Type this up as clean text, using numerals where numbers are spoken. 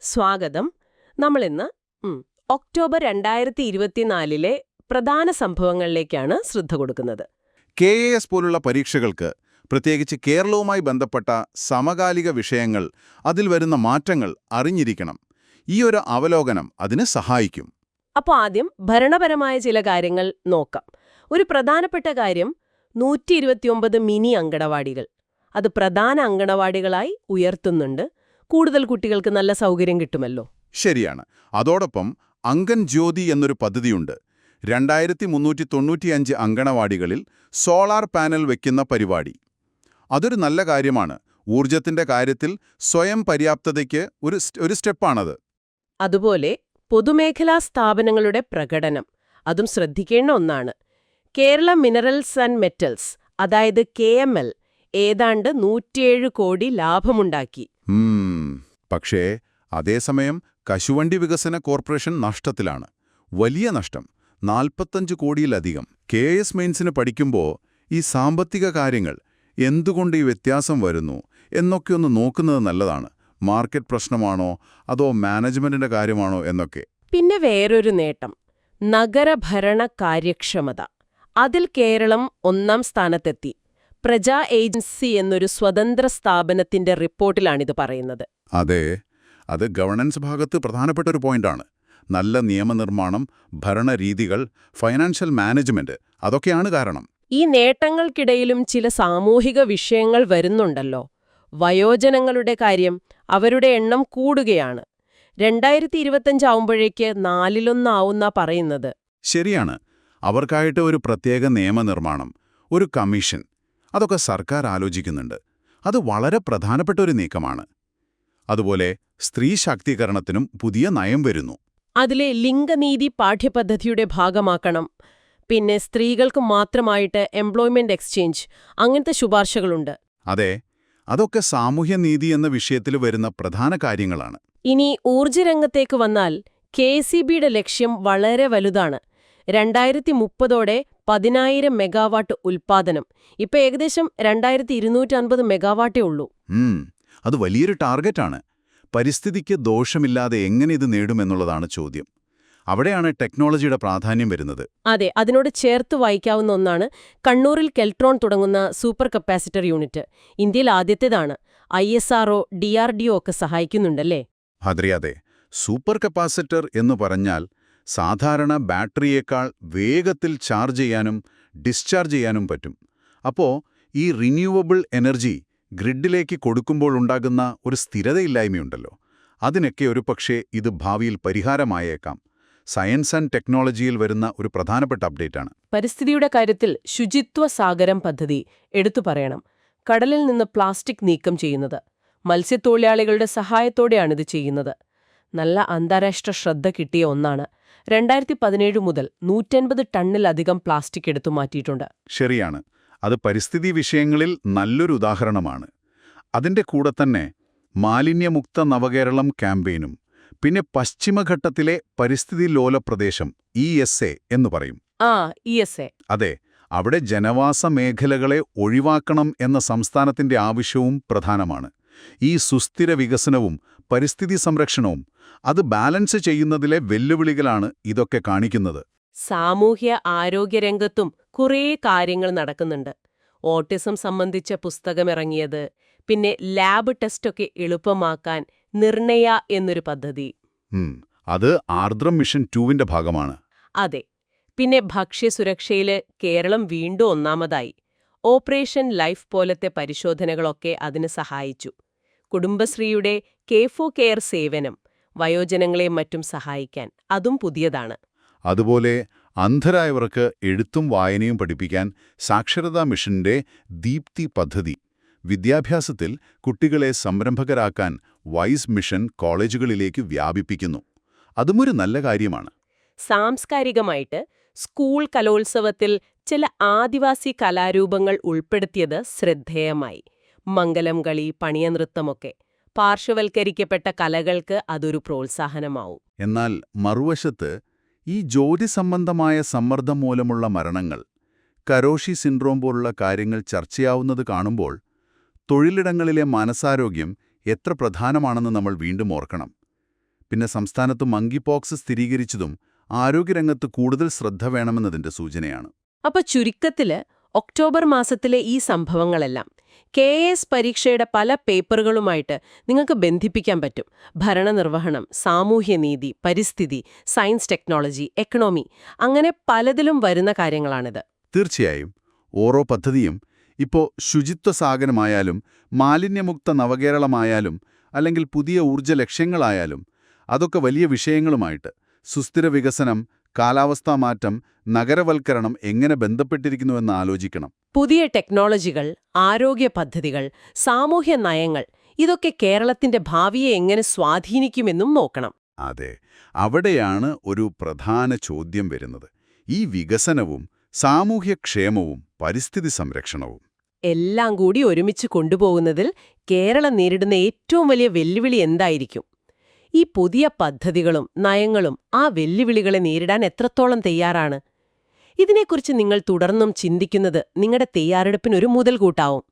സ്വാഗതം. നമ്മളിന്ന് ഒക്ടോബർ 2024 പ്രധാന സംഭവങ്ങളിലേക്കാണ് ശ്രദ്ധ കൊടുക്കുന്നത്. KAS പോലുള്ള പരീക്ഷകൾക്ക്, പ്രത്യേകിച്ച് കേരളവുമായി ബന്ധപ്പെട്ട സമകാലിക വിഷയങ്ങൾ, അതിൽ വരുന്ന മാറ്റങ്ങൾ അറിഞ്ഞിരിക്കണം. ഈ ഒരു അവലോകനം അതിന് സഹായിക്കും. അപ്പോൾ ആദ്യം ഭരണപരമായ ചില കാര്യങ്ങൾ നോക്കാം. ഒരു പ്രധാനപ്പെട്ട കാര്യം 129 മിനി അങ്കണവാടികൾ. അത് പ്രധാന അങ്കണവാടികളായി ഉയർത്തുന്നുണ്ട്. കൂടുതൽ കുട്ടികൾക്ക് നല്ല സൗകര്യം കിട്ടുമല്ലോ. ശരിയാണ്. അതോടൊപ്പം അങ്കൻ ജ്യോതി എന്നൊരു പദ്ധതിയുണ്ട്. 2395 അങ്കണവാടികളിൽ സോളാർ പാനൽ വയ്ക്കുന്ന പരിപാടി. അതൊരു നല്ല കാര്യമാണ്. ഊർജത്തിന്റെ കാര്യത്തിൽ സ്വയം പര്യാപ്തതയ്ക്ക് ഒരു സ്റ്റെപ്പാണത്. അതുപോലെ പൊതുമേഖലാ സ്ഥാപനങ്ങളുടെ പ്രകടനം, അതും ശ്രദ്ധിക്കേണ്ട ഒന്നാണ്. കേരള മിനറൽസ് ആൻഡ് മെറ്റൽസ്, അതായത് KML, ഏതാണ്ട് 107 കോടി ലാഭമുണ്ടാക്കി. പക്ഷേ അതേസമയം കശുവണ്ടി വികസന കോർപ്പറേഷൻ നഷ്ടത്തിലാണ്. വലിയ നഷ്ടം, 45 കോടിയിലധികം. KS മെയിൻസിന് പഠിക്കുമ്പോൾ ഈ സാമ്പത്തിക കാര്യങ്ങൾ, എന്തുകൊണ്ട് ഈ വ്യത്യാസം വരുന്നു എന്നൊക്കെ ഒന്ന് നോക്കുന്നത് നല്ലതാണ്. മാർക്കറ്റ് പ്രശ്നമാണോ അതോ മാനേജ്മെന്റിന്റെ കാര്യമാണോ എന്നൊക്കെ. പിന്നെ വേറൊരു നേട്ടം, നഗരഭരണ കാര്യക്ഷമത. അതിൽ കേരളം 1ാം സ്ഥാനത്തെത്തി. പ്രജാ ഏജൻസി എന്നൊരു സ്വതന്ത്ര സ്ഥാപനത്തിന്റെ റിപ്പോർട്ടിലാണിത് പറയുന്നത്. അതെ, അത് ഗവർണൻസ് ഭാഗത്ത് പ്രധാനപ്പെട്ട ഒരു പോയിന്റാണ്. നല്ല നിയമനിർമ്മാണം, ഭരണരീതികൾ, ഫൈനാൻഷ്യൽ മാനേജ്മെന്റ്, അതൊക്കെയാണ് കാരണം. ഈ നേട്ടങ്ങൾക്കിടയിലും ചില സാമൂഹിക വിഷയങ്ങൾ വരുന്നുണ്ടല്ലോ. വയോജനങ്ങളുടെ കാര്യം, അവരുടെ എണ്ണം കൂടുകയാണ്. 2025 ആവുമ്പോഴേക്ക് 4/1 ആവുന്നാ പറയുന്നത്. ശരിയാണ്. അവർക്കായിട്ട് ഒരു പ്രത്യേക നിയമനിർമ്മാണം, ഒരു കമ്മീഷൻ, അതൊക്കെ സർക്കാർ ആലോചിക്കുന്നുണ്ട്. അത് വളരെ പ്രധാനപ്പെട്ട ഒരു നീക്കമാണ്. അതുപോലെ സ്ത്രീ ശാക്തീകരണത്തിനും പുതിയ നയം വരുന്നു. അതിലെ ലിംഗനീതി പാഠ്യപദ്ധതിയുടെ ഭാഗമാക്കണം. പിന്നെ സ്ത്രീകൾക്ക് മാത്രമായിട്ട് എംപ്ലോയ്മെന്റ് എക്സ്ചേഞ്ച്, അങ്ങനത്തെ ശുപാർശകളുണ്ട്. അതെ, അതൊക്കെ സാമൂഹ്യനീതി എന്ന വിഷയത്തിൽ വരുന്ന പ്രധാന കാര്യങ്ങളാണ്. ഇനി ഊർജ്ജരംഗത്തേക്ക് വന്നാൽ KCBയുടെ ലക്ഷ്യം വളരെ വലുതാണ്. 2030ഓടെ 10,000 മെഗാവാട്ട് ഉൽപ്പാദനം. ഇപ്പൊ ഏകദേശം 2250 മെഗാവാട്ടേ ഉള്ളൂ. അത് വലിയൊരു ടാർഗറ്റാണ്. പരിസ്ഥിതിക്ക് ദോഷമില്ലാതെ എങ്ങനെ ഇത് നേടുമെന്നുള്ളതാണ് ചോദ്യം. അവിടെയാണ് ടെക്നോളജിയുടെ പ്രാധാന്യം വരുന്നത്. അതെ, അതിനോട് ചേർത്ത് വായിക്കാവുന്ന ഒന്നാണ് കണ്ണൂരിൽ കെൽട്രോൺ തുടങ്ങുന്ന സൂപ്പർ കപ്പാസിറ്റർ യൂണിറ്റ്. ഇന്ത്യയിൽ ആദ്യത്തേതാണ്. ISRO, DRDO ഒക്കെ സഹായിക്കുന്നുണ്ടല്ലേ? അതെ, സൂപ്പർ കപ്പാസിറ്റർ എന്ന് പറഞ്ഞാൽ സാധാരണ ബാറ്ററിയേക്കാൾ വേഗത്തിൽ ചാർജ് ചെയ്യാനും ഡിസ്ചാർജ് ചെയ്യാനും പറ്റും. അപ്പോൾ ഈ റിന്യൂവബിൾ എനർജി ഗ്രിഡിലേക്ക് കൊടുക്കുമ്പോൾ ഉണ്ടാകുന്ന ഒരു സ്ഥിരതയില്ലായ്മയുണ്ടല്ലോ, അതിനൊക്കെ ഒരുപക്ഷേ ഇത് ഭാവിയിൽ പരിഹാരമായേക്കാം. സയൻസ് ആൻഡ് ടെക്നോളജിയിൽ വരുന്ന ഒരു പ്രധാനപ്പെട്ട അപ്ഡേറ്റാണ്. പരിസ്ഥിതിയുടെ കാര്യത്തിൽ ശുചിത്വ സാഗരം പദ്ധതി എടുത്തു പറയണം. കടലിൽ നിന്ന് പ്ലാസ്റ്റിക് നീക്കം ചെയ്യുന്നത്. മത്സ്യത്തൊഴിലാളികളുടെ സഹായത്തോടെയാണിത് ചെയ്യുന്നത്. നല്ല അന്താരാഷ്ട്ര ശ്രദ്ധ കിട്ടിയ ഒന്നാണ്. 2017 മുതൽ 150 ടണ്ണിലധികം പ്ലാസ്റ്റിക് എടുത്തു മാറ്റിയിട്ടുണ്ട്. ശരിയാണ്. അത് പരിസ്ഥിതി വിഷയങ്ങളിൽ നല്ലൊരു ഉദാഹരണമാണ്. അതിൻ്റെ കൂടെ തന്നെ മാലിന്യമുക്ത നവകേരളം ക്യാമ്പയിനും, പിന്നെ പശ്ചിമഘട്ടത്തിലെ പരിസ്ഥിതി ലോല പ്രദേശം ESA എന്ന് പറയും. ESA. അതെ, അവിടെ ജനവാസ മേഖലകളെ ഒഴിവാക്കണം എന്ന സംസ്ഥാനത്തിന്റെ ആവശ്യവും പ്രധാനമാണ്. ഈ സുസ്ഥിര വികസനവും പരിസ്ഥിതി സംരക്ഷണവും അത് ബാലൻസ് ചെയ്യുന്നതിലെ വെല്ലുവിളികളാണ് ഇതൊക്കെ കാണിക്കുന്നത്. സാമൂഹ്യ ആരോഗ്യരംഗത്തും കുറേ കാര്യങ്ങൾ നടക്കുന്നുണ്ട്. ഓട്ടിസം സംബന്ധിച്ച പുസ്തകമിറങ്ങിയത്, പിന്നെ ലാബ് ടെസ്റ്റൊക്കെ എളുപ്പമാക്കാൻ നിർണയ എന്നൊരു പദ്ധതി. അത് ആർദ്രം മിഷൻ 2ന്റെ ഭാഗമാണ്. അതെ. പിന്നെ ഭക്ഷ്യസുരക്ഷയില് കേരളം വീണ്ടും 1ാമതായി. ഓപ്പറേഷൻ ലൈഫ് പോലത്തെ പരിശോധനകളൊക്കെ അതിന് സഹായിച്ചു. കുടുംബശ്രീയുടെ K4Care സേവനം, വയോജനങ്ങളെ മറ്റും സഹായിക്കാൻ, അതും പുതിയതാണ്. അതുപോലെ അന്ധരായവർക്ക് എഴുത്തും വായനയും പഠിപ്പിക്കാൻ സാക്ഷരതാ മിഷന്റെ ദീപ്തി പദ്ധതി. വിദ്യാഭ്യാസത്തിൽ കുട്ടികളെ സംരംഭകരാക്കാൻ വൈസ് മിഷൻ കോളേജുകളിലേക്ക് വ്യാപിപ്പിക്കുന്നു. അതുമൊരു നല്ല കാര്യമാണ്. സാംസ്കാരികമായിട്ട് സ്കൂൾ കലോത്സവത്തിൽ ചില ആദിവാസി കലാരൂപങ്ങൾ ഉൾപ്പെടുത്തിയത് ശ്രദ്ധേയമായി. മംഗലം കളി, പണിയനൃത്തമൊക്കെ. പാർശ്വവൽക്കരിക്കപ്പെട്ട കലകൾക്ക് അതൊരു പ്രോത്സാഹനമാവും. എന്നാൽ മറുവശത്ത് ഈ ജോലി സംബന്ധമായ സമ്മർദ്ദം മൂലമുള്ള മരണങ്ങൾ, കരോഷി സിൻഡ്രോം പോലുള്ള കാര്യങ്ങൾ ചർച്ചയാവുന്നത് കാണുമ്പോൾ തൊഴിലിടങ്ങളിലെ മാനസാരോഗ്യം എത്ര പ്രധാനമാണെന്ന് നമ്മൾ വീണ്ടും ഓർക്കണം. പിന്നെ സംസ്ഥാനത്ത് മങ്കിപോക്സ് സ്ഥിരീകരിച്ചതും ആരോഗ്യരംഗത്ത് കൂടുതൽ ശ്രദ്ധ വേണമെന്നതിന്റെ സൂചനയാണ്. അപ്പൊ ചുരുക്കത്തില് ഒക്ടോബർ മാസത്തിലെ ഈ സംഭവങ്ങളെല്ലാം KS പരീക്ഷയുടെ പല പേപ്പറുകളുമായിട്ട് നിങ്ങൾക്ക് ബന്ധിപ്പിക്കാൻ പറ്റും. ഭരണനിർവഹണം, സാമൂഹ്യനീതി, പരിസ്ഥിതി, സയൻസ് ടെക്നോളജി, എക്കണോമി, അങ്ങനെ പലതിലും വരുന്ന കാര്യങ്ങളാണിത്. തീർച്ചയായും ഓരോ പദ്ധതിയും ഇപ്പോൾ ശുചിത്വ സാഗരമായാലും മാലിന്യമുക്ത നവകേരളമായാലും അല്ലെങ്കിൽ പുതിയ ഊർജ്ജ ലക്ഷ്യങ്ങളായാലും അതൊക്കെ വലിയ വിഷയങ്ങളുമായിട്ട് സുസ്ഥിര വികസനം, കാലാവസ്ഥാ മാറ്റം, നഗരവൽക്കരണം എങ്ങനെ ബന്ധപ്പെട്ടിരിക്കുന്നുവെന്ന് ആലോചിക്കണം. പുതിയ ടെക്നോളജികൾ, ആരോഗ്യ പദ്ധതികൾ, സാമൂഹ്യ നയങ്ങൾ, ഇതൊക്കെ കേരളത്തിന്റെ ഭാവിയെ എങ്ങനെ സ്വാധീനിക്കുമെന്നും നോക്കണം. അതെ, അവിടെയാണ് ഒരു പ്രധാന ചോദ്യം വരുന്നത്. ഈ വികസനവും സാമൂഹ്യക്ഷേമവും പരിസ്ഥിതി സംരക്ഷണവും എല്ലാം കൂടി ഒരുമിച്ച് കൊണ്ടുപോകുന്നതിൽ കേരളം നേരിടുന്ന ഏറ്റവും വലിയ വെല്ലുവിളി എന്തായിരിക്കും? ഈ പുതിയ പദ്ധതികളും നയങ്ങളും ആ വെല്ലുവിളികളെ നേരിടാൻ എത്രത്തോളം തയ്യാറാണ്? ഇതിനെക്കുറിച്ച് നിങ്ങൾ തുടർന്നും ചിന്തിക്കുന്നത് നിങ്ങളുടെ തയ്യാറെടുപ്പിനൊരു മുതൽകൂട്ടാവും.